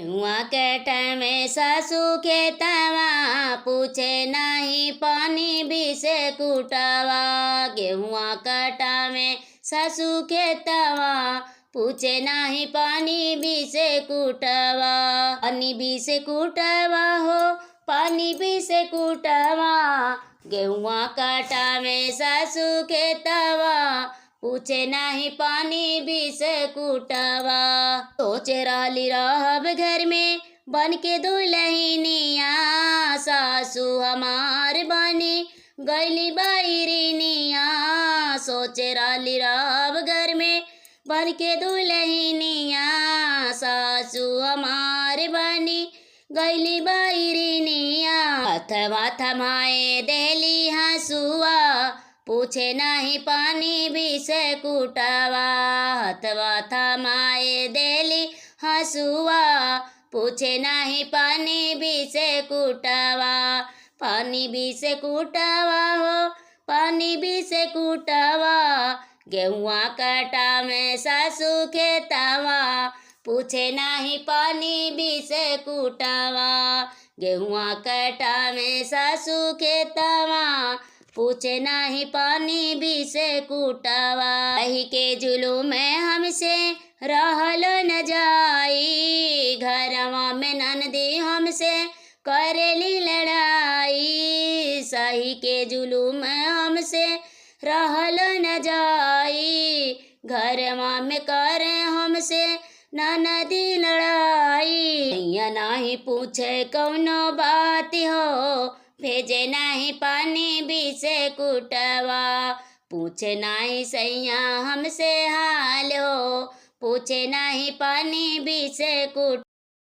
हुआ केट में सासू खेतवा, पूछे नहीं पानी भी से कुटवा। गेहुआ कटा में सासू खेतवा, पूछे नहीं पानी भी से कुटवा। पानी भी से कुटवा हो, पानी भी से कुटवा। गेहुआ कटा में सासू खेतवा, पूछे नहीं पानी भी से कुटवा। सोचे रहली रहब घर में बन के दुल्हनिया, सासू हमार बनी गईली बैरिनिया। सोचे रहली रहब घर में बन के दुल्हनिया, सासू हमार बनी गईली बैरिनिया। हथवा थमाए देली हसुआ, पूछे नहीं पानी भी से कुटवा। हथवा थमाए देली हसुआ, पूछे नहीं पानी भी से कुटवा। पानी भी से कुटवा हो, पानी भी से कुटवा। गेहुआ कटा में सासू खेतवा, पूछे नहीं पानी भी से कुटवा। गेहुआ कटा में सासू खेतवा, पूछे नहीं पानी भी से कुटवा। कही के जुलूम में हमसे रहल न जाई, घरवा में ननदी हमसे करेली लड़ाई। सही के जुलूम में हमसे रहल न जाई, घरवा में करे हमसे ननदी लड़ाई। भैया नहीं पूछे कौनो बात हो, भेजे नहीं पानी भी से कुटवा। पूछे नहीं सैया हमसे हाल हो, पूछे नहीं पानी भी से कुट।